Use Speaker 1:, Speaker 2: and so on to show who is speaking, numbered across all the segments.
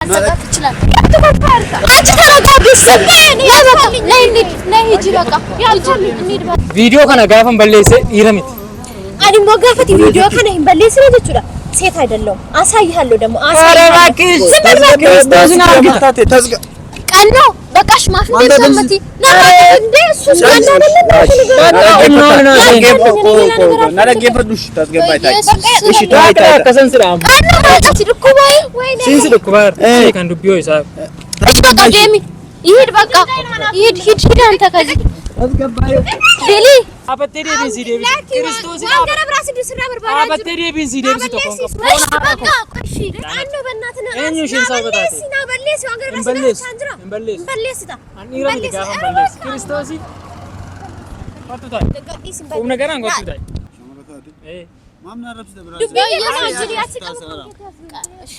Speaker 1: አዘጋት ይችላል ተፈርታ አንቺ ተረጋጊ ሰማኝ ያዘልኝ ነይ ሂጂ በቃ ያልቻለኝ እንሂድ
Speaker 2: ቪዲዮ ከነ ጋፈን በለይሰ ይረሚት
Speaker 1: አዲ ሞጋፈት ቪዲዮ ከነ በለይሰ ልጅራ ሴት አይደለም አሳይሃለሁ ደግሞ
Speaker 2: አረባክሽ ክርስቶስና አርጋታቴ ተዝጋ
Speaker 1: ቀኖ በቃሽ ማፍ እንደሰመቲ ነበር እንደ እሱ
Speaker 3: ናረገፈዱሽ ታስገባይታ እሺ
Speaker 2: ታይታ ከሰንስራም
Speaker 1: ሲድኩባይ ወይኔ
Speaker 2: ሲንስልኩባር ከንዱ ቢዮ ይሳብ
Speaker 1: በቃ ደሚ ይሄድ በቃ ይሄድ አንተ ከዚህ
Speaker 3: አስገባይ
Speaker 1: ዴሊ
Speaker 2: አበቴ ዴቢሲ ዴቢ ክርስቶስ
Speaker 1: አንገረ ብራስ ድስራ በርባራ
Speaker 2: አበቴ ዴቢሲ ዴቢሲ ተቆንቆ
Speaker 1: በቃ ቆሺ አንዱ በእናትና
Speaker 2: እኛሽን ሳበታት
Speaker 1: ሲና በለስ አንገረ ብራስ አንጅራ በለስታ
Speaker 2: አንኢራ ጋፈን በለስ ክርስቶስ ወጥቷል ቁም ነገር አንጎትታይ
Speaker 3: ማምና ረብስ ተብራ
Speaker 1: ዱባይ ያሳጅል ያስቀም እሺ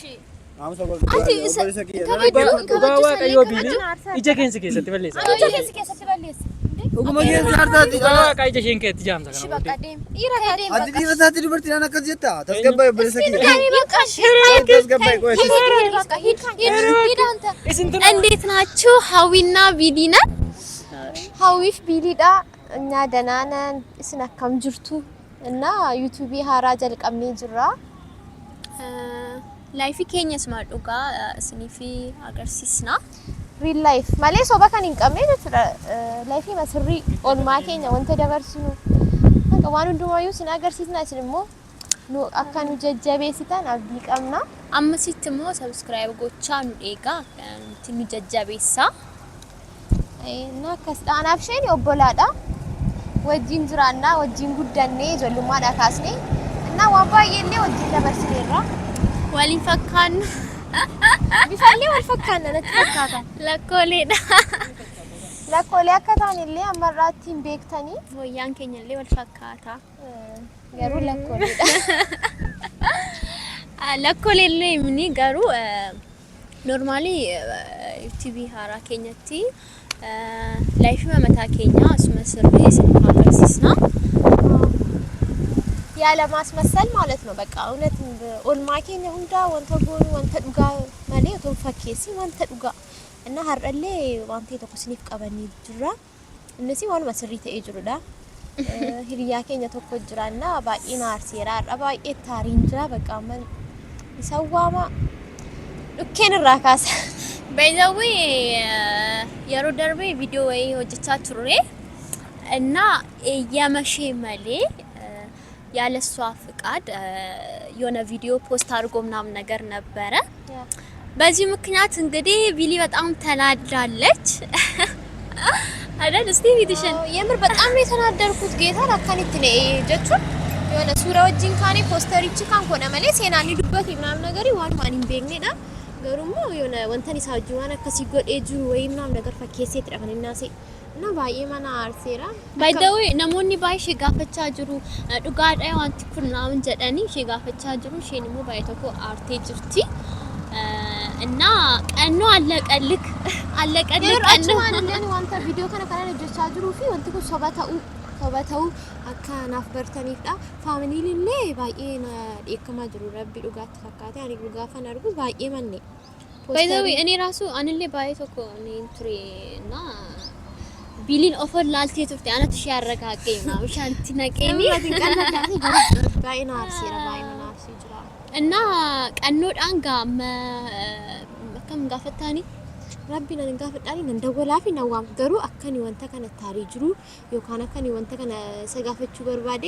Speaker 1: እንዴት ናችሁ? ሀዊና ቢሊና ሀዊፍ ቢሊዳ እኛ ደህና ነን። እስና ከም ጅርቱ እና ዩቲዩብ ሃራ ጀልቀምኒ ጅራ ላይፍ ኬኛስ ማዱጋ ስኒፊ አገርሲስና ሪል ላይፍ ማለ ሶባ ካን እንቀምኔ ላይፍ መስሪ ኦልማ ኬኛ ወንተ ደበርሲኑ አቀዋኑ ዱማዩ ስና አገርሲስና ስልሞ ኖ አካኑ ጀጀቤሲታን አብዲ ቀምና አምሲትሞ ሰብስክራይብ ጎቻ ኑ ዴጋ እንትን ጀጀቤሳ እና ከስዳና አፍሸን ይወቦላዳ ወጂን ጅራና ወጂን ጉዳኔ ጀሉማ ዳካስኔ እና ዋባዬኔ ወጂን ደበርሲኔራ ወሊን ፈካን ቢፈልይ ወልፈካን ነጥፈካታ ለኮሌዳ ለኮሌ አከታንሊ አመራቲን ቤክተኒ ወያን ከኛሊ ወልፈካታ ገሩ ለኮሌዳ ለኮሌለ ምኒ ገሩ ኖርማሊ ቲቪ ሃራ ከኛቲ ላይፍ መመታ ከኛ አስመስርቤ ስንፋቀስና ያለ ማስመሰል ማለት ነው። በቃ እውነት ኦልማኬኝ ሁንዳ ወንተ ጎኑ ወንተ ዱጋ ማለት ተፈከሲ ወንተ ዱጋ እና ሀረለ ዋንተ ተኮስኒፍ ቀበኒ ጅራ እነሲ ዋን መስሪተ እጅሩዳ ሂሪያኬኝ ተኮ ጅራና ባኢና አርሲራ አባይ ታሪን ጅራ በቃ ማን ይሰዋማ ዱኬን ራካስ በዛው የሮ ደርቤ ቪዲዮ ወይ ወጅቻ ትሩሬ እና ያመሼ መሌ ያለሷ ፍቃድ የሆነ ቪዲዮ ፖስት አድርጎ ምናምን ነገር ነበረ። በዚህ ምክንያት እንግዲህ ቢሊ በጣም ተናዳለች አይደል? እስቲ ቪዲሽን የምር በጣም ነው የተናደርኩት። ጌታ አካኒት ነው ጀቹ የሆነ ሱራ ወጂን ካኔ ፖስተር ይቺ ካን ኮነ መለ ሴናኒ ዱበት ምናምን ነገር ይዋን ማኒም ቤግኔዳ ገሩሞ የሆነ ወንተኒ ሳጁዋና ከሲጎድ ኤጁ ወይ ምናምን ነገር ፈኬሴ ትረፈንናሴ እና ባየማና አርሴራ ባይደው ነሞኒ ባይ ሽጋፈቻ ጅሩ ዱጋዳይ ዋንቲ ኩናውን ጀዳኒ ሽጋፈቻ ጅሩ ሼንሞ ባይተኮ አርቴ ጅርቲ እና ቀኖ አለቀልክ ቀኖ ማንለን ዋንታ ቪዲዮ ከነ ከነ ጀቻ ጅሩ ፊ ወንቲ ኩ ሶባታው አካናፍ በርተኒዳ ፋሚሊ ሊሌ ባየና ዴከማ ጅሩ ረቢ ዱጋት ፈካታ አኒ ዱጋፋን አርጉ ባየማኔ ባይደው እኔ ራሱ አንሌ ባይተኮ እኔ እንትሪና ቢሊን ኦፈር ላልቴ ተፍተ አናት ሻረጋገኝ ነው ሻንቲ ነቀኒ አትንቀናዳቲ ባይና አርሲራ ባይና አርሲጅራ እና ቀኖ ዳንጋ መከም ጋፈታኒ ረቢና ንጋፈጣኒ እንደጎላፊ ነው ገሩ አከኒ ወንተ ከነ ታሪ ጅሩ ዮካና ከኒ ወንተ ከነ ሰጋፈቹ በርባዴ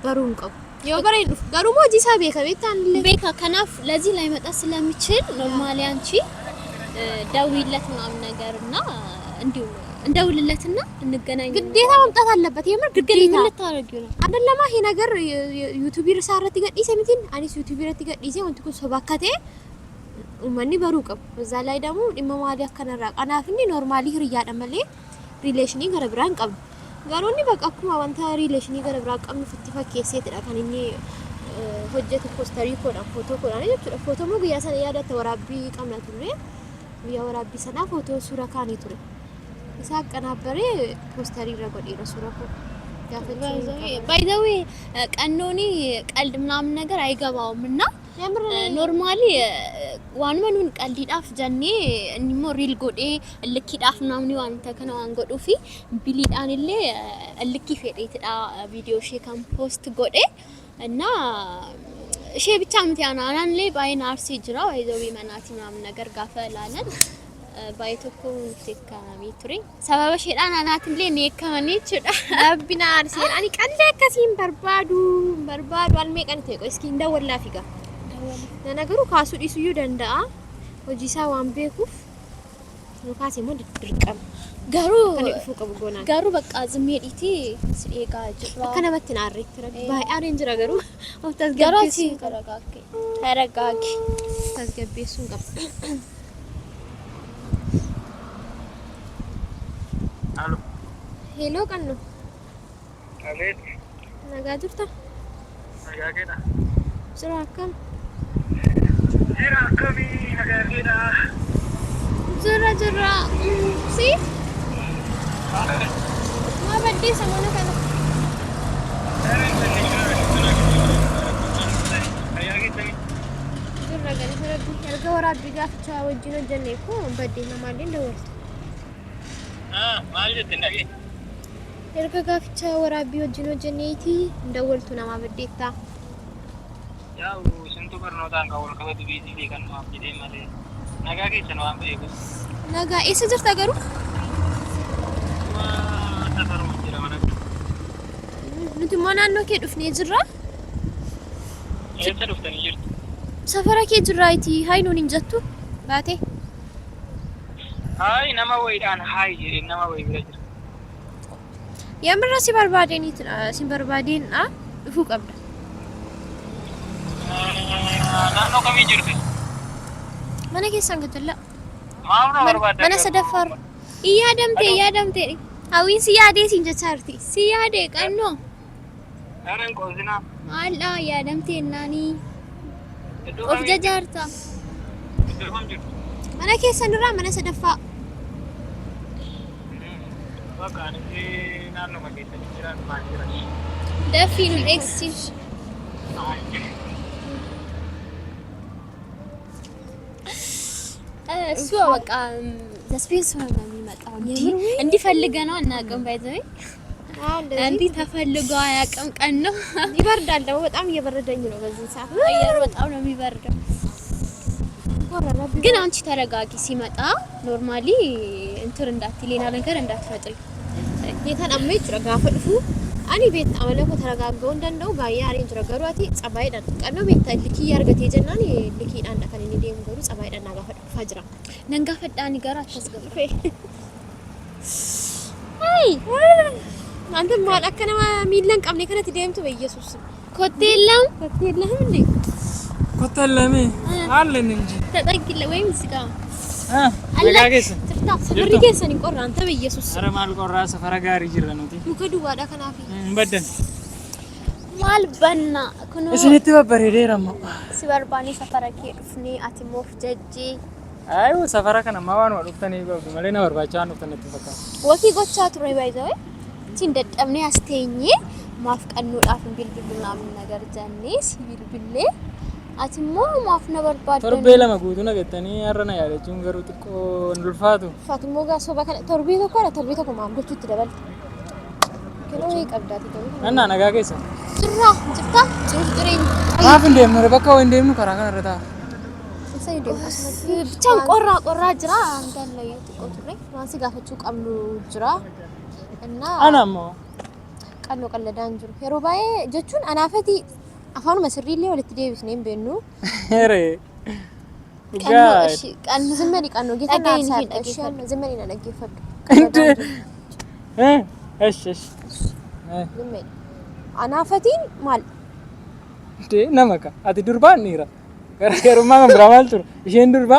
Speaker 1: በሩን ቀው የወበሬ ገሩ ሞጂ ሳቤ ከቤታን ለቤካ ከናፍ ለዚህ ላይ መጣ ስለሚችል ኖርማሊ አንቺ ደውይለት ምናምን ነገርና እንዲሁ እንደውልለትና እንገናኝ ግዴታ መምጣት አለበት። የምር ግዴታ ልታረጊው ነው አይደለማ? ይሄ ነገር ዩቲዩበር ሳረት ይገዲስ የሚትን አኒስ ዩቲዩበር ይገዲስ ወንትኩ ሶባካቴ ማኒ በሩቀም በዛ ላይ ደግሞ ኢማማዲ አከነራ ቀናፍኒ ኖርማሊ ህርያ ደመለ ሪሌሽኒ ገረብራን ቀም ጋሮኒ በቃ ኩማ ወንታ ሪሌሽኒ ገረብራ ቀም ፍትፈክ የሴት ዳካኒ ሆጀት ፖስተሪ ኮዳ ፎቶ ኮዳ ነው ፎቶ ሞግ ያሰነ ያዳ ተወራቢ ቀምናቱ ነው ያወራቢ ሰና ፎቶ ሱራ ካኒ ቱሬ ይሳቀናበረ ፖስተሪ ረጎዲ ነው ሱራኮ ያፈለ ባይ ዘ ዌይ ቀኖኒ ቀልድ ምናምን ነገር አይገባውምና
Speaker 4: Normally waanuma nuun qalbiidhaaf jennee inni immoo riil godhee likkiidhaaf namni wanta kana waan godhuufi biliidhaan illee likkii fedheetidha viidiyoo ishee kan poost godhe እና ishee bicha miti aanaan illee baay'ee naarsii jira waayizoo manaatii ምናምን ነገር ጋፈ ላለን baay'ee tokko teekkamii ture sababa isheedhaan aanaatiin illee neekkamanii jechuudha rabbina arseen ani qallee akkasiin barbaadu almee kan ta'e iski hin dawwallaa figa ነገሩ ካሱ ዲስዩ ደንዳአ ሆጂሳ ዋን ቤኩፍ ኑካስ ይሞ ድርቀም ጋሩ በቃ ዝሜዲቲ ሲኤጋ ጅራ ከነበትን አሪክ ትረግ ባይ አሬንጅ ነገሩ አውታስ ገራሲ ተረጋጊ ታስገቢሱን ቀብ
Speaker 2: አሎ
Speaker 1: ሄሎ ቀኑ
Speaker 2: አቤት
Speaker 1: ነጋጅርታ
Speaker 2: ነጋጌዳ
Speaker 1: ስራከም
Speaker 2: Jira kami nagagina.
Speaker 1: Jira. See? Mabadi sa muna ka na. Jira gani sarap. Erga waraab bigaaf cha wajjino jenne ko badi na malin dawal.
Speaker 2: Maal jette nage?
Speaker 1: Erga gaaf cha waraab bi wajjino jenne iti dawal tu nama badita.
Speaker 2: Yaa'u sintu barnootaan kan wal qabatu biizii kan nuuf jedhee malee nagaa keessan waan beeku.
Speaker 1: Nagaa eessa jirta garuu?
Speaker 2: Safaruma jira mana.
Speaker 1: Nuti immoo naannoo kee dhufnee jirra.
Speaker 2: Eessa dhuftanii jirtu?
Speaker 1: Safara kee jirraayti hayi nuun hin jettu baate.
Speaker 2: Hayi nama wayiidhaan hayi jedhee nama wayii bira jira.
Speaker 1: Yaamirra si barbaadeenidha dhufuu qabda.
Speaker 2: Naannoo kamii jirti?
Speaker 1: Mana keessan gajjalla.
Speaker 2: Maamna barbaadda?
Speaker 1: Mana sadaffar. Iyaadamte. Hawwiin si yaadee siin jechaa jirti. Si yaadee qannoo.
Speaker 2: Daaraan qoosinaa.
Speaker 1: Maaldhaa yaadamte ennaanii.
Speaker 2: Iddoo
Speaker 1: Of jajaarta.
Speaker 2: Iddoo kam jirtu?
Speaker 1: Mana keessan irraa mana sadaffaa.
Speaker 2: Bakka ani naannoo kan keessatti jiran maal jiran?
Speaker 1: Dafii nu eegsiif.
Speaker 4: እሱ በቃ ዘስፔንስ ነው የሚመጣው እንዲ ፈልገነው እናቀም ባይዘይ እንዲ ተፈልጎ አያቀም ቀን ነው
Speaker 1: ይበርዳል ደግሞ በጣም እየበረደኝ ነው በዚህ ሰዓት
Speaker 4: አየር በጣም ነው የሚበርደው ግን አንቺ ተረጋጊ ሲመጣ ኖርማሊ እንትን እንዳትይ ሌላ ነገር እንዳትፈጥሪ
Speaker 1: ጌታን አመይ ትረጋፈድፉ አኒ ቤት አመለኮ ተረጋጋው እንደው ባያ አሬንጅ ረገሯቲ ጸባይ ዳን ቀኖ ቤት ልኪ ያርገቴ ጀናኒ ልኪ ዳን ዳከኒ ዲም ገሩ ጸባይ ዳን ናጋፈድ ፋጅራ
Speaker 4: ነንጋ ፈዳኒ ጋር አትስገብ
Speaker 1: አይ አንተ ማላከነ ሚለን ቀምኔ ከነት ዲምቱ በኢየሱስ
Speaker 4: ኮቴለም
Speaker 1: እንዴ
Speaker 2: ኮቴለም አለን እንጂ
Speaker 4: ተጠቅለ ወይም ስጋ
Speaker 2: ነጋጌስ
Speaker 1: ሰፈሪ ከሰን ቆራ አንተ በኢየሱስ
Speaker 2: አረ ማል ቆራ ሰፈራ ጋር ይጅረኑቲ
Speaker 1: ሙከዱ ዋዳ ከናፊ
Speaker 2: በደን
Speaker 4: ማልበና ኩኑ
Speaker 2: እስኒት በበሬደራማ
Speaker 4: ሲበርባኒ ሰፈራኬ ዱፍኒ አቲሞፍ ጀጂ
Speaker 2: አዩ ሰፈራ ከነማ ዋን ወዱፍተኒ ይገቡ ማለና ወርባቻን ወፍተነት ፈካ
Speaker 4: ወኪ ጎቻ ትሮይ ባይዘይ ሲንደጠምኔ አስተኝ ማፍቀኑ ዳፍን ቢልብል ምናምን ነገር ጀኔ ሲቢልብሌ አቲሞ ማፍነ በርባደ
Speaker 2: ቶርቤ ለማጉቱ ነገተኒ ያረና ያለቹን ገሩ ጥቆ እንዱልፋቱ
Speaker 1: ፋቲሞ ጋር ሶባ ከለ ቶርቤ ተኮ ማምዶቹ ትደበል ከሎ ይቀብዳት ይገቡ
Speaker 2: እና ነጋጌስ
Speaker 1: ጅርታ ጥሬን
Speaker 2: ማፍ እንደምረ በቃ ወይ እንደምኑ ከራከን ረታ
Speaker 1: ብቻን ቆራ ጅራ አንዳለ ይጥቆቱሬ ማንሲ ጋፈቹ ቀምሉ ጅራ እና
Speaker 2: አናሞ
Speaker 1: ቀሎ ቀለዳን ጅሩ ሄሮባዬ ጀቹን አናፈቲ አፋኑ መስሪሌ ወለት ዴቪስ ነኝ በኑ
Speaker 2: ሄሬ
Speaker 1: ጋሽ ቀን ዝመኒ ቀን ነው ጌታ ናሳሽም ዝመኒ ነነገፈብ
Speaker 2: እንደ እሺ
Speaker 1: ዝመኒ አናፈቲ ማል
Speaker 2: እንደ ነመካ አቲ ዱርባ ኒራ ገራገሩማ ምብራማል ቱር ይሄን ዱርባ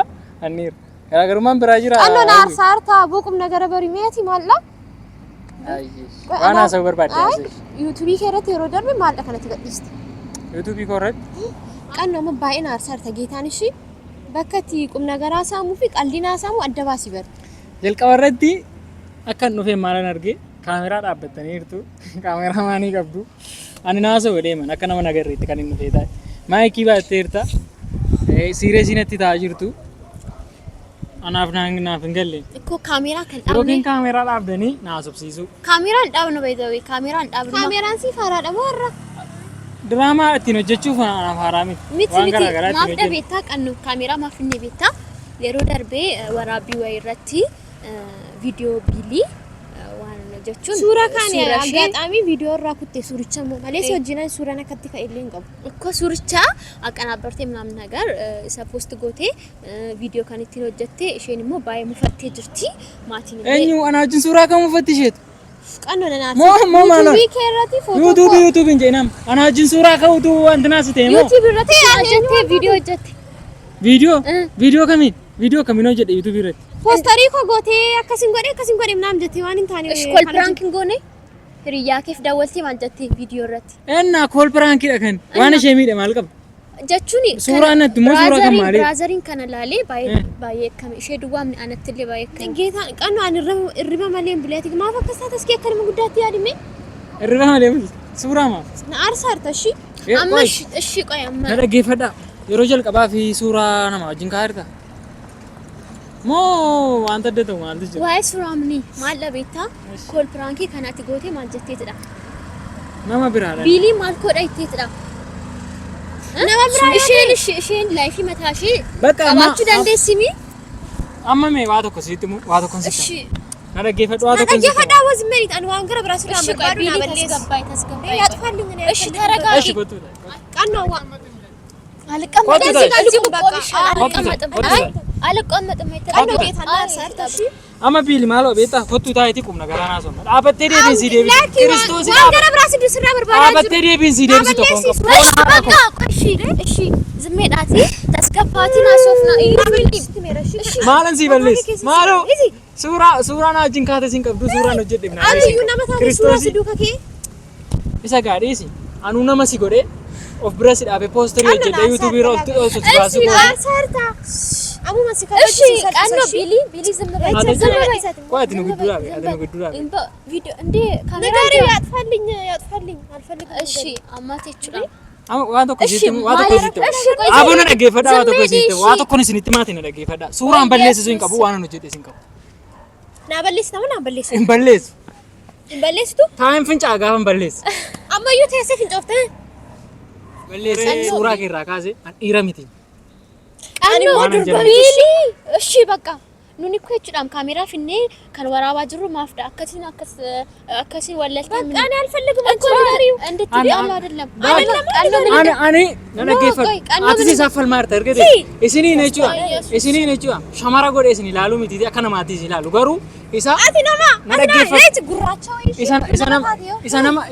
Speaker 2: አኒር ገራገሩማ ብራጅራ
Speaker 1: አኖና አርሳርታ ቡቁም ነገር በሪሜቲ ማላ
Speaker 2: አይሽ ዋና ሰው በርባዳ
Speaker 1: ዩቲዩብ ከረት ይሮደር ማልዳ ከነት ገጥስት
Speaker 2: ዩቲዩብ ኮረት
Speaker 1: ቀን ነው መባይና አርሳርታ ጌታን እሺ በከቲ ቁም ነገር አሳሙ ፊ ቀልዲና አሳሙ አደባስ ይበር
Speaker 2: ጀልቀወረቲ አከን ነው ፈማራን አርጌ ካሜራ ዳበተኒ ይርቱ ካሜራ ማኒ ቀብዱ አንናሰ ወደ ማን አከነማ ነገር ይት ከኒን ፈይታ Maayikii baatteerta. Siireesiinatti taa'aa jirtu. Anaaf naaf hin galle.
Speaker 4: Ikkoo kaameeraa kan
Speaker 2: Yookiin
Speaker 4: dhaabne.
Speaker 2: kaameeraa dhaabdanii na haasofsiisu.
Speaker 4: Kaameeraan dhaabnu beektaa kaameeraan dhaabnu.
Speaker 1: Kaameraan si faaraadha moo warra?
Speaker 2: Diraamaa ittiin hojjechuuf anaaf haaraa miti. Waan garaa garaa ittiin
Speaker 4: maaf
Speaker 2: hojjetu.
Speaker 4: dhabeettaa qannu kaameeraa maaf inni beektaa yeroo darbee waraabbii wayii irratti viidiyoo biilii waan jechuun
Speaker 1: Suuraa kaane agaaxaamii viidiyoo irraa kuttee suuricha malee si wajjin suuraan akkatti ka'e illee hin qabu.
Speaker 4: Akka suuricha aqanaabartee ምናምን ነገር isa post gootee viidiyoo kan ittiin hojjettee isheen immoo baay'ee mufattee jirti maatiin illee
Speaker 2: Eenyu ana wajjin suuraa kan mufatti isheetu?
Speaker 1: Qannoo nanaati.
Speaker 2: Moo maala?
Speaker 1: YouTube keerratti footoo.
Speaker 2: YouTube hin jeenam. Ana wajjin suuraa ka'utu wanti naas ta'e moo?
Speaker 4: YouTube irratti hojjettee viidiyoo hojjette.
Speaker 2: Viidiyoo kamiin? Viidiyoo kamiin hojjedhe YouTube irratti?
Speaker 1: Poostarii koo gootee akkasin godhe ምናምን jettee waan hin taane.
Speaker 4: Iskool piraankiin goone hiriyaa keef daawwaltee maal jettee viidiyoo irratti.
Speaker 2: Eenna kool piraankiidha kan. Waan ishee miidhe maal qaba?
Speaker 4: Jechuun
Speaker 2: Suuraa natti moo suuraa kan maali?
Speaker 4: Biraazariin kana laalee baay'ee akkami ishee duwwaamni anatti illee baay'ee akkami.
Speaker 1: Geetaan qannoo ani irriba malee hin bileeti maaf akkas taate iskee akkanuma guddaatti yaadime.
Speaker 2: Irriba malee suuraa maaf?
Speaker 1: Na aarsaarta shi.
Speaker 4: Amma ishii qoy amma.
Speaker 2: Na dhaggeeffadha. Yeroo jalqabaa fi suuraa nama wajjin kaa'erta. Moo wanta adda ta'u maaltu jira?
Speaker 4: Waa'ee suuraamni maal dhabeettaa kool pirankii kanatti gootee maal jetteetidha.
Speaker 2: Nama biraadha.
Speaker 4: Biilii maal godha itteetidha.
Speaker 1: Nama biraa
Speaker 4: isheen laayifii mataa ishee
Speaker 2: Bakka
Speaker 4: qabaachuu dandeessimi.
Speaker 2: amma mee waa tokko sitti mu waa tokko sitti.
Speaker 4: Ishii
Speaker 2: Na dhaggeeffadhu waa tokko sitti.
Speaker 1: dhaggeeffadhaa was merit ani waan gara biraa sirraa
Speaker 4: ishii
Speaker 1: barbaadu naa
Speaker 4: biilii
Speaker 1: balleessu.
Speaker 4: tasgabbaa'e.
Speaker 1: Yaadfalli ngene.
Speaker 4: Ishii taragaati.
Speaker 2: Eshi kottu.
Speaker 1: Qannoo waa. Qannoo geetaan na aarsaarta shi.
Speaker 2: Amma biili maaloo beektaa kottu taa'eeti qubna garaa naa somma. Dhaabbattee deebiinsi deebisi. Kiristoos
Speaker 1: waan gara biraa sirraa barbaadaa jiru.
Speaker 2: dhaabbattee deebiinsi deebisi tokkoon qabu.
Speaker 4: Zimmeedhaati tasgabbaatiin haasofna.
Speaker 2: Maalan si balleessi? Maaloo suuraa na wajjin kaate siin qabdu suuraan hojjedhe na.
Speaker 1: Aniyyuu nama taate suuraa si duuka kee.
Speaker 2: Isa gaadhiisi. Anuu nama si godhee of bira si dhaabee poosterii hojjedhe YouTube irra ol baasu.
Speaker 1: Aarsaarta. Amuma si
Speaker 4: Ishi qannoo biilii zimmeedhaati.
Speaker 2: Qo'aati nu gidduu dhaabe ati nu gidduu dhaabe.
Speaker 4: Viidiyoo indee
Speaker 1: Nagari
Speaker 4: kaameeraa
Speaker 1: yaadfalliኝ አልፈልግም
Speaker 4: Ishi amma jechuudha.
Speaker 2: Amma waan tokko sitti waa tokko sitti.
Speaker 4: Ishi qoy
Speaker 2: Aboo na dhaggeeffadha waa tokko sitti. Waa tokkoon isinitti maati na dhaggeeffadha. Suuraan balleessisu hin qabu waan hojjedhe sin qabu.
Speaker 1: naa balleessita moo naa balleessu
Speaker 2: Hin balleessu.
Speaker 1: hin balleessitu
Speaker 2: Taa'in fincaa gaafa hin balleessu.
Speaker 1: ammayyuu teessee fincooftee
Speaker 2: Balleessee suuraa keerraa kaasee an dhiira miti.
Speaker 4: Qannoo
Speaker 2: Waan hin
Speaker 4: durba
Speaker 2: jedhamu.
Speaker 4: biilii. Ishi bakka nuni ikkoo jechuudhaan kaameeraa finnee kan waraabaa jirru maafdha akkasiin wallaltaan.
Speaker 1: በቃ እኔ አልፈልግም እኮ
Speaker 4: እንድትል ያለው አይደለም።
Speaker 2: Ani na dhaggeeffadhu.
Speaker 4: Qannoo
Speaker 2: Ati isaaf falmaarta argite. Isiniin jechuudha. Shamara godhee isin ilaalu miti akka namaatti isin ilaalu garuu isa
Speaker 1: ati nama
Speaker 2: na dhaggeeffadhu.
Speaker 1: gurraacha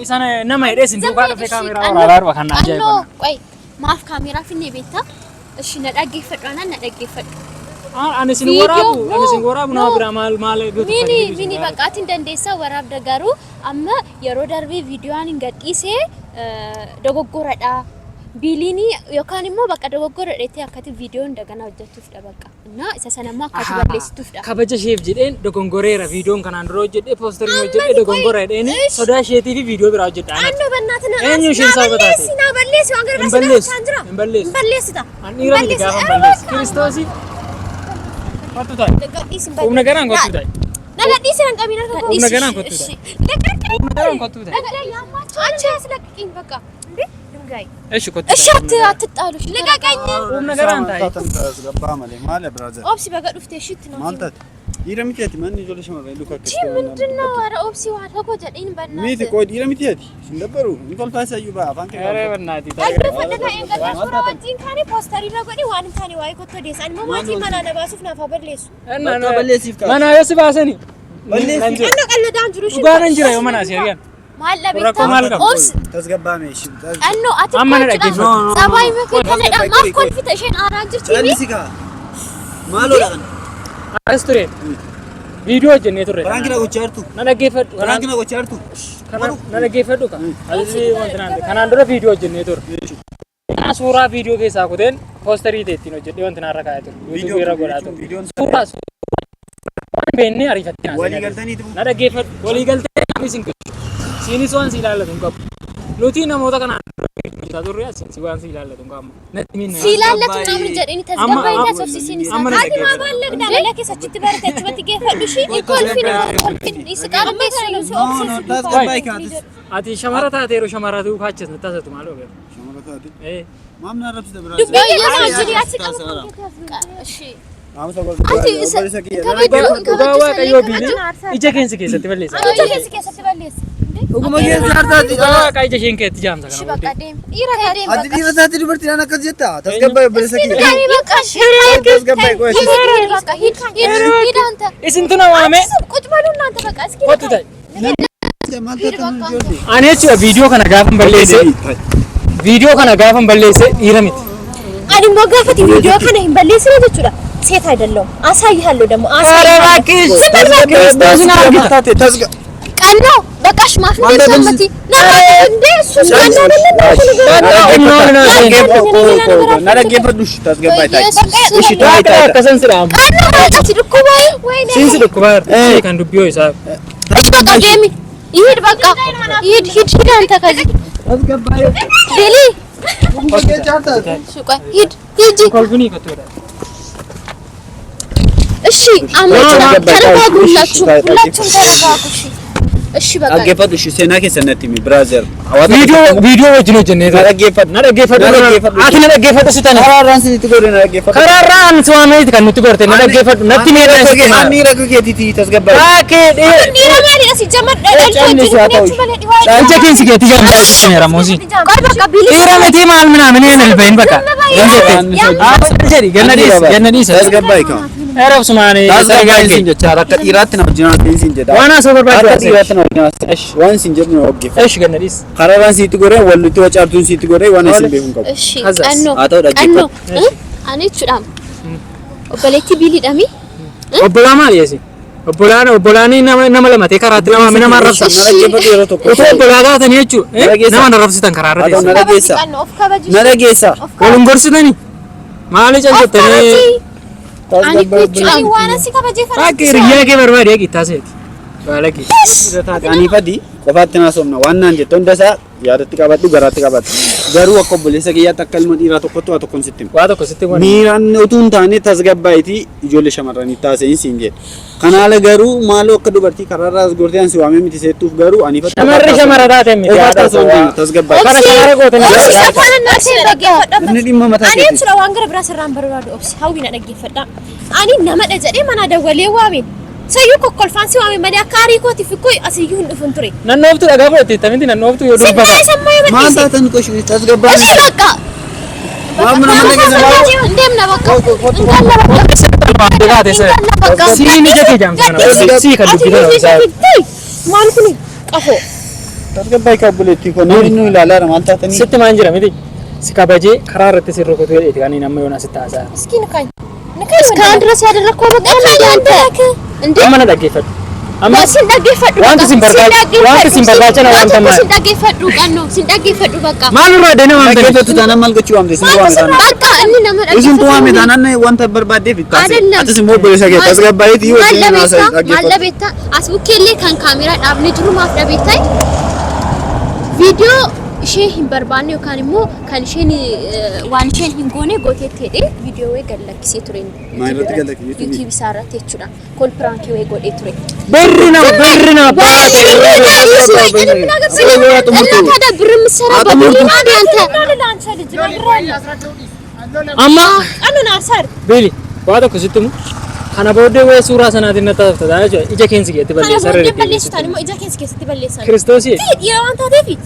Speaker 2: Isa nama hidhee isin duukaa dhufee kaameraa waraabaa dhufa kan
Speaker 4: Qannoo
Speaker 2: ajaa'iba.
Speaker 4: qoy maaf kaameeraa finnee beektaa? Ishi na dhaggeeffadhu anaan na dhaggeeffadhu.
Speaker 2: Ani isin waraabu nama biraa maal gootu
Speaker 4: Mini baqqaatiin dandeessaa waraabda garuu amma yeroo darbee viidiyoon hin gadhiisee dogoggoradha. Biiliini yookaan immoo bakka dogoggoradheetti akkati viidiyoon daganaa hojjetuufdha bakka. Innaa isa sanammoo akkati balleessituufdha.
Speaker 2: kabaja isheef jedheen dogongoreera viidiyoon kanaan dura hojjedhe poosteriin hojjedhe dogongora jedheen sodaa isheetii fi viidiyoo biraa hojjedha.
Speaker 1: Qannoo bannaatiin
Speaker 2: Eenyu isheen sababa taate?
Speaker 1: naa balleessi waan gara
Speaker 2: Hin
Speaker 1: biraa
Speaker 2: balleessu.
Speaker 1: sirraa jira
Speaker 2: Hin balleessu.
Speaker 1: hin balleessita
Speaker 2: An dhiira miti gaafa hin balleessu. Kiristoosii. Kottu taa'e.
Speaker 1: gadhiisi hin
Speaker 2: Humna garaan kottu taa'e.
Speaker 1: nagadhiisi hin qabiin harka koo
Speaker 2: Humna garaan kottu taa'e. Humna garaan kottu taa'e.
Speaker 1: አንቺ ያስለቅቂኝ በቃ እንዴ ድንጋይ
Speaker 2: Eshi kottu
Speaker 4: እሺ
Speaker 2: taa'e.
Speaker 4: አትጣሉ።
Speaker 1: ልቀቀኝ
Speaker 2: Humna garaan taa'e.
Speaker 3: tasgabbaa malee maali brother
Speaker 1: ኦብሲ በቃ ዱፍቴ ሽት ነው
Speaker 3: maal taate dhiira miti ati manni ijoollee shamarranii luka
Speaker 4: እቺ ምንድነው? ኧረ ኦብሲ ዋታ ኮጀዲን
Speaker 3: miti
Speaker 4: በእናትህ
Speaker 3: qoy dhiira miti ati sin dabbaru ni kolfaasaa iyyuu ba'a afaan kee
Speaker 2: Ere bannaatii
Speaker 1: Dagri
Speaker 2: taa'e.
Speaker 1: fadda kan engal suuraa wajjin kaane poosterii irra godhi waan hin taane waa'ee kottoo deessan immoo maatii manaa na baasuuf naaf balleessu.
Speaker 3: balleessiif qaba.
Speaker 2: Mana yoo si baasanii.
Speaker 3: Balleessi.
Speaker 1: Qannoo qalladaan jiru shi.
Speaker 2: Dhugaan hin jira yoo mana asii argan.
Speaker 4: ማለ
Speaker 2: Rakkoo maal qabu?
Speaker 4: ኦብስ
Speaker 3: tasgabbaame ishi
Speaker 4: ቀኖ
Speaker 2: Amma na
Speaker 4: አትቆጭ
Speaker 2: dhaggeeffadhu.
Speaker 4: ጸባይ መከተለዳ ማፍ ኮንፊተሽን አራጅርቲ
Speaker 3: callisi kaa maaloo dhaqan
Speaker 2: As ture. Viidiyoo hojjennee turre.
Speaker 3: baraangina gochaartu
Speaker 2: Na dhaggeeffadhu.
Speaker 3: baraangina gochaartu
Speaker 2: Na dhaggeeffadhu ka. Asii wanti naan kanaan dura viidiyoo hojjennee turre. Suuraa viidiyoo keessaa kuteen poosterii ittiin hojjedhee wanti naarra kaa'ee ture. YouTube irra godhaa ture.
Speaker 3: viidiyoon
Speaker 2: Suuraa waan beennee ariifattee
Speaker 3: walii galtaniitu
Speaker 2: na dhaggeeffadhu. Walii galtee isin siinis waan si ilaallatu hin qabu. nuti namoota kana durri as si waan si ilaallatu qaama natti minna
Speaker 4: si ilaallatu namni jedheni tasgabbaa'ina sofsiisiin isaa haati maa baallaqna mala keessatti barate achumatti geeffadhu shi kolfin isa qaamee sun sofsiisiin
Speaker 2: ati shamara taateeru shamaratu kaachas natasatu maalo beeku
Speaker 3: shamara taate
Speaker 5: maamna rabsita bira
Speaker 4: dubbiyaa jiri ati qabu shi
Speaker 3: Amsa golfaa
Speaker 2: waaqayyo biili ija keensi keessatti balleessa.
Speaker 4: ija keessatti balleessa.
Speaker 3: Oguma keessa hartaati.
Speaker 2: Waaqa ija isheen keetti jaamsa kana.
Speaker 4: Bakka deem. Dhiira deem.
Speaker 3: Ati dhiira taate dubartiin akkas jetta. Tasgabbaa'e obboleessa kiyya.
Speaker 4: Gaarii bakka shiree.
Speaker 3: Tasgabbaa'e qo'eessa.
Speaker 4: Hidhaanta.
Speaker 2: Isin tuna waame.
Speaker 4: Quc maluun naanta bakka iski.
Speaker 2: Kottu ta'e.
Speaker 3: Maal taatamu ijoollee?
Speaker 2: Ani jechuudha viidiyoo kana gaafan balleesse. Viidiyoo kana gaafan balleesse dhiira miti.
Speaker 1: Ani immoo gaafati viidiyoo kana hin balleessine jechuudha. ሴት አይደለም አሳይሃለሁ ደግሞ
Speaker 2: አረባኪስ ክርስቶስን አርግታቴ ተዝጋ
Speaker 4: ቀኖ በቃሽ ማፍ እንደሰመቲ እንደ እሱ
Speaker 3: ናረገፈዱሽ ታስገባይታይ እሺ
Speaker 2: ከሰንስራም ሲንስልኩባር ከን ዱቢዮ ይሳብ
Speaker 4: ታስገባይ ይሄድ በቃ ይሄድ አንተ ከዚህ
Speaker 3: ታስገባይ
Speaker 4: ዴሊ ሂድ
Speaker 2: ኮልብኒ ከተወዳ
Speaker 4: እሺ አሞች ተረጋጉላችሁ ሁላችሁም ተረጋጉ እሺ በቃ
Speaker 3: አገፈዱ እሺ ሴና ከሰነቲ ሚ ብራዘር
Speaker 2: ቪዲዮ ወጅኖ ጀነ
Speaker 3: ናረገፈዱ
Speaker 2: አቲ ናረገፈዱ ሲታን
Speaker 3: ካራራን ሲቲ ጎደ ናረገፈዱ
Speaker 2: ካራራን ስዋሜት ከንቱ ጎርቴ ናረገፈዱ ነቲ ሜዳ ሲቲ
Speaker 3: አኒ ረግከቲ ተስገባይ
Speaker 2: አኬ
Speaker 4: ኒራማሊ ሲጀመር
Speaker 2: አንቺ ከንሲ ገቲ ጀምራ ረሞሲ
Speaker 4: ቆይ በቃ ቢሊ
Speaker 2: ኢራመቲ ማል ምናምን የነልበይን በቃ እንጀሪ ገነዲስ
Speaker 3: ተስገባይ ካ
Speaker 2: አረብስ ማኔ
Speaker 3: ታስገባይ ሲንጀ ቻራከ ኢራት ነው ጅናት ሲንጀ
Speaker 2: ዋና ሶበርባዶ
Speaker 3: ኢራት ነው እሺ ዋን ሲንጀ ነው ኦኬ
Speaker 2: እሺ ገነዲስ
Speaker 3: ካራራን ሲቲ ጎረ ወልቱ ወጫርቱን ሲቲ ጎረ ዋና ሲንቤሁን ቀው
Speaker 4: እሺ ቀኖ አኔ ቹዳም ኦበሌቲ ቢሊ ዳሚ
Speaker 2: ኦቦላ ማል የሲ ኦቦላኒ nama lamate karaatti nama arrabsa
Speaker 3: ናረገፈዱ የሮቶ
Speaker 2: ኦቦላጋ ተኔቹ nama arrabsitan karaarra
Speaker 3: አቶ ናረገሳ
Speaker 4: ቀኖ ኦፍ ከበጅ
Speaker 3: ናረገሳ
Speaker 2: ወሉን ጎርስተኒ ማለ ጨንተኒ
Speaker 4: አኒ ቹዳም ዋናሲ ከበጅ ፈራ
Speaker 2: አኬ ሪያጌ በርባዴ ቂታሴት ባለቂ
Speaker 3: አኒ ፈዲ ቆፋትና ሶምና ዋናን ጀቶ እንደሳ ያደት ቀባዱ ገራት ቀባዱ ገሩ ወቆብሌሰ ከያ ተከልሞ ዲራ ተቆጡ አተኮን ሲትም
Speaker 2: ዋቶ ኮስቲ ወኒ
Speaker 3: ሚራን ኡቱን ታኔ ተዝገባይቲ ኢጆለ ሸመራን ይታሰይን ሲንጀ ከናለ ገሩ ማሎ ከዱበርቲ ከራራስ ጎርቲያን ሲዋሜ ሚትሰቱፍ ገሩ አኒ ፈዲ
Speaker 2: ሸመረዳት የሚ
Speaker 3: ያታ ሶንዲ ተዝገባይ
Speaker 2: ከረ ሸመረ ጎተኒ
Speaker 3: እንዲማ መታ
Speaker 1: አኔ ስለ ዋንገረ ብራ ሰራን በረባዶ ኦፕሲ ሀዊና ደግ ፈዳ አኒ ነመደ ጀዴ ማና ደወሌ ዋቤን ሰዩ ኮልፋንሲ ዋሜ መዲያ ካሪ ኮቲ ፍኮ አስዩ እንዱፍን ቱሬ
Speaker 2: ነኖብቱ ደጋቦት ተምንቲ ነኖብቱ ይዱባ
Speaker 3: ማንታ ተንቆሽ ተዝገባይ
Speaker 4: እሺ በቃ
Speaker 3: ማምና መለገዘ
Speaker 4: እንደምና በቃ እንካላ በቃ
Speaker 2: ሲኒ ጀቴ ጃምሰና ሲ ከዱቢዶ ሳይ
Speaker 1: ማልኩኒ ቀፎ
Speaker 3: ተዝገባይ ከቡሌቲ ኮ ነኑ ይላላ ማንታ ተኒ
Speaker 2: ስት ማንጅራ ሚዲ ስካባጄ ከራረተ ሲሮኮት ወዴት ጋኒ ነማ ዮና ስታሳ
Speaker 1: እስኪ ንካኝ
Speaker 4: እስካሁን ድረስ ያደረግከው በቃ አንተ እንዴ
Speaker 2: አማና ዳገፈት
Speaker 4: አማ ሲንዳገፈዱ
Speaker 2: ዋንት ሲንበርባቸ ነው አንተ ማለት
Speaker 4: ሲንዳገፈዱ ቀኖ ሲንዳገፈዱ በቃ
Speaker 2: ማኑ ረደነ ማንተ
Speaker 3: ገፈቱ ታና ማልቆቹ ዋምደ ሲዋሜ
Speaker 4: በቃ እኒ ነመደ
Speaker 3: እዚን ተዋሜ ታናና ዋንተ በርባዴ ፊታስ አትስ ሞ በሰገ ተዝገባይት ይወጪና
Speaker 4: ማለቤታ አስቡኬሌ ካን ካሜራ ዳብኒ ጅሩ ማፍዳቤታይ ቪዲዮ ishee hin barbaanne yookaan immoo kan isheen waan isheen hin goone gooteetti hidhee viidiyoo wayii gallakkisee ture YouTube isaarratti jechuudha kol pirankii wayii godhee ture
Speaker 2: birrina baate
Speaker 4: ታዲያ ብር የምትሰራ በብር አንተ
Speaker 2: አማ
Speaker 1: ቀኑን አርሳር
Speaker 2: ቢሊ ዋቶ ከሲቱሙ kana bode we sura sanatin natafta dajo ija kensi ge tiballe sarre
Speaker 1: በሌስታን ሞ ኢጃ ኬንስ ኬስ ትበሌሳን
Speaker 2: ክርስቶስ
Speaker 1: የዋንታ ደፊት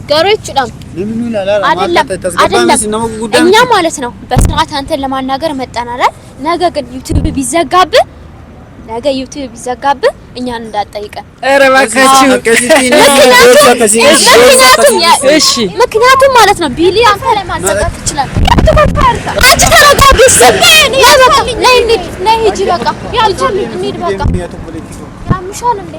Speaker 4: ጋሮች ዳም
Speaker 3: ነኑ ይላላ
Speaker 4: አይደለም
Speaker 3: ተዝገባይ ሲነሙ ጉዳይ
Speaker 4: እኛ ማለት ነው በስርዓት አንተን ለማናገር መጣናል ነገ ግን ዩቲዩብ ቢዘጋብ እኛን እንዳትጠይቀን
Speaker 2: ኧረ እባካችሁ እሺ
Speaker 4: ምክንያቱም ማለት ነው ቢሊ አንተ ላይ ማዘጋት ይችላል አንቺ ተረጋጊ ነይ ሂጂ በቃ ያምሻል እንዴ